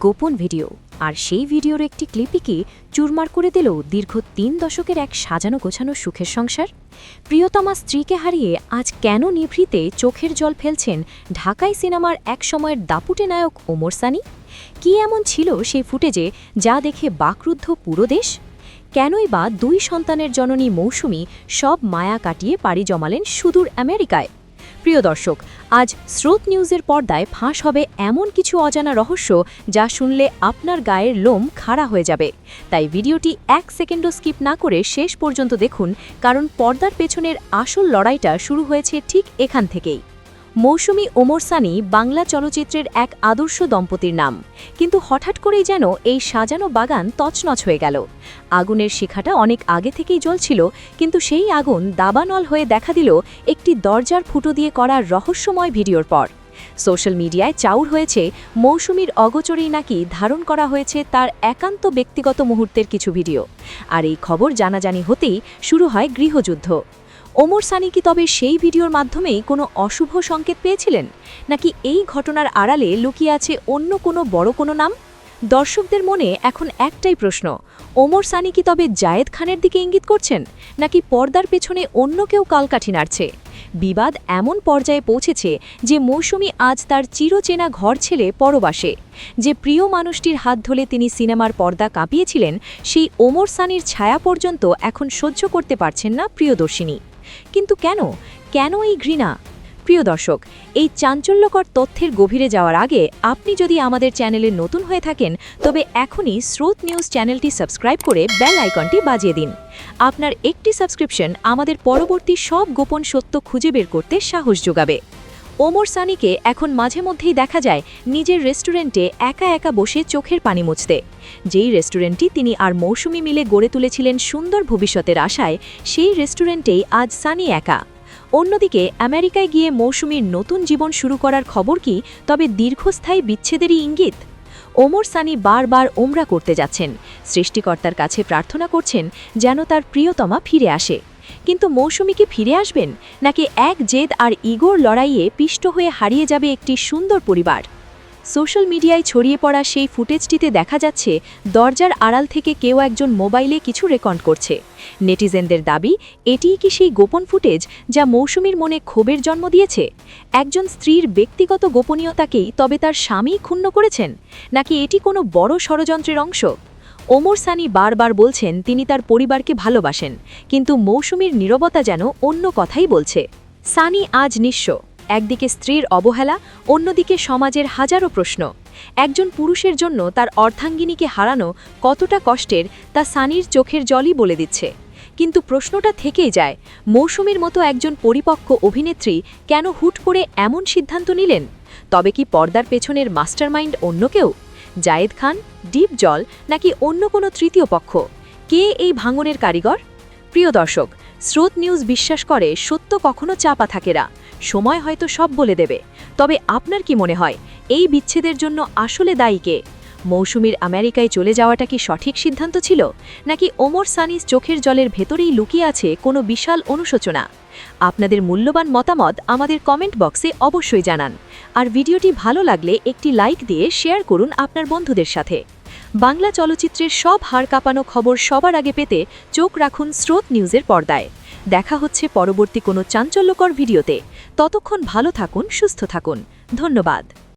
গোপন ভিডিও, আর সেই ভিডিওর একটি ক্লিপই কি চুরমার করে দিল দীর্ঘ ৩ দশকের এক সাজানো গোছানো সুখের সংসার। প্রিয়তমা স্ত্রীকে হারিয়ে আজ কেন নিভৃতে চোখের জল ফেলছেন ঢাকাই সিনেমার এক সময়ের দাপুটে নায়ক ওমর সানি? কি এমন ছিল সেই ফুটেজে যা দেখে বাকরুদ্ধ পুরো দেশ? কেনই বা ২ সন্তানের জননী মৌসুমী সব মায়া কাটিয়ে পাড়ি জমালেন সুদূর আমেরিকায়? প্রিয় দর্শক, আজ স্রোত নিউজের পর্দায় ফাঁস হবে এমন কিছু অজানা রহস্য যা শুনলে আপনার গায়ের লোম খাড়া হয়ে যাবে। তাই ভিডিওটি ১ সেকেন্ডও স্কিপ না করে শেষ পর্যন্ত দেখুন, কারণ পর্দার পেছনের আসল লড়াইটা শুরু হয়েছে ঠিক এখান থেকেই। মৌসুমী ওমর সানি বাংলা চলচ্চিত্রের এক আদর্শ দম্পতির নাম, কিন্তু হঠাৎ করেই যেন এই সাজানো বাগান তছনছ হয়ে গেল। আগুনের শিখাটা অনেক আগে থেকেই জ্বলছিল, কিন্তু সেই আগুন দাবানল হয়ে দেখা দিল একটি দরজার ফুটো দিয়ে করা রহস্যময় ভিডিওর পর। সোশ্যাল মিডিয়ায় চাউর হয়েছে মৌসুমীর অগোচরেই নাকি ধারণ করা হয়েছে তার একান্ত ব্যক্তিগত মুহূর্তের কিছু ভিডিও। আর এই খবর জানাজানি হতেই শুরু হয় গৃহযুদ্ধ। ওমর সানি কি তবে সেই ভিডিওর মাধ্যমেই কোনো অশুভ সংকেত পেয়েছিলেন, নাকি এই ঘটনার আড়ালে লুকিয়ে আছে অন্য কোনো বড় কোনো নাম? দর্শকদের মনে এখন একটাই প্রশ্ন, ওমর সানি কি তবে জায়েদ খানের দিকে ইঙ্গিত করছেন, নাকি পর্দার পেছনে অন্য কেউ কালকাঠি নাড়ছে? বিবাদ এমন পর্যায়ে পৌঁছেছে যে মৌসুমী আজ তার চিরচেনা ঘর ছেড়ে পরবাসে। যে প্রিয় মানুষটির হাত ধরে তিনি সিনেমার পর্দা কাঁপিয়েছিলেন, সেই ওমর সানির ছায়া পর্যন্ত এখন সহ্য করতে পারছেন না প্রিয়দর্শিনী। কিন্তু কেন এই ঘৃণা? প্রিয় দর্শক, এই চাঞ্চল্যকর তথ্যের গভীরে যাওয়ার আগে আপনি যদি আমাদের চ্যানেলে নতুন হয়ে থাকেন, তবে এখনই স্রোত নিউজ চ্যানেলটি সাবস্ক্রাইব করে বেল আইকনটি বাজিয়ে দিন। আপনার একটি সাবস্ক্রিপশন আমাদের পরবর্তী সব গোপন সত্য খুঁজে বের করতে সাহস যোগাবে। ওমর সানিকে এখন মাঝে মধ্যেই দেখা যায় নিজের রেস্টুরেন্টে একা একা বসে চোখের পানি মুছতে। যেই রেস্টুরেন্টটি তিনি আর মৌসুমী মিলে গড়ে তুলেছিলেন সুন্দর ভবিষ্যতের আশায়, সেই রেস্টুরেন্টেই আজ সানি একা। অন্যদিকে আমেরিকায় গিয়ে মৌসুমীর নতুন জীবন শুরু করার খবর কি তবে দীর্ঘস্থায়ী বিচ্ছেদেরই ইঙ্গিত? ওমর সানি বারবার ওমরা করতে যাচ্ছেন, সৃষ্টিকর্তার কাছে প্রার্থনা করছেন যেন তার প্রিয়তমা ফিরে আসে। কিন্তু মৌসুমী কি ফিরে আসবেন, নাকি এক জেদ আর ইগোর লড়াইয়ে পিষ্ট হয়ে হারিয়ে যাবে একটি সুন্দর পরিবার? সোশ্যাল মিডিয়ায় ছড়িয়ে পড়া সেই ফুটেজটিতে দেখা যাচ্ছে দরজার আড়াল থেকে কেউ একজন মোবাইলে কিছু রেকর্ড করছে। নেটিজেনদের দাবি, এটিই কি সেই গোপন ফুটেজ যা মৌসুমীর মনে ক্ষোভের জন্ম দিয়েছে? একজন স্ত্রীর ব্যক্তিগত গোপনীয়তাকেই তবে তার স্বামী ক্ষুণ্ণ করেছেন, নাকি এটি কোনো বড় ষড়যন্ত্রের অংশ? ওমর সানি বারবার বলছেন তিনি তার পরিবারকে ভালোবাসেন, কিন্তু মৌসুমীর নীরবতা যেন অন্য কথাই বলছে। সানি আজ নিঃস্ব, একদিকে স্ত্রীর অবহেলা, অন্যদিকে সমাজের হাজারো প্রশ্ন। একজন পুরুষের জন্য তার অর্ধাঙ্গিনীকে হারানো কতটা কষ্টের তা সানির চোখের জলই বলে দিচ্ছে। কিন্তু প্রশ্নটা থেকেই যায়, মৌসুমীর মতো একজন পরিপক্ক অভিনেত্রী কেন হুট করে এমন সিদ্ধান্ত নিলেন? তবে কি পর্দার পেছনের মাস্টারমাইন্ড অন্য কেউ? জায়েদ খান, ডিপ জল, নাকি অন্য কোনো তৃতীয় পক্ষ? কে এই ভাঙনের কারিগর? প্রিয় দর্শক, স্রোত নিউজ বিশ্বাস করে সত্য কখনো চাপা থাকে না, সময় হয়তো সব বলে দেবে। তবে আপনার কি মনে হয় এই বিচ্ছেদের জন্য আসলে দায়ী কে? মৌসুমীর আমেরিকায় চলে যাওয়াটা কি সঠিক সিদ্ধান্ত ছিল, নাকি ওমর সানির চোখের জলের ভেতরেই লুকিয়ে আছে কোনো বিশাল অনুশোচনা? আপনাদের মূল্যবান মতামত আমাদের কমেন্ট বক্সে অবশ্যই জানান। আর ভিডিওটি ভালো লাগলে একটি লাইক দিয়ে শেয়ার করুন আপনার বন্ধুদের সাথে। বাংলা চলচ্চিত্রের সব হাড় কাঁপানো খবর সবার আগে পেতে চোখ রাখুন স্রোত নিউজের পর্দায়। দেখা হচ্ছে পরবর্তী কোনো চাঞ্চল্যকর ভিডিওতে। ততক্ষণ ভালো থাকুন, সুস্থ থাকুন। ধন্যবাদ।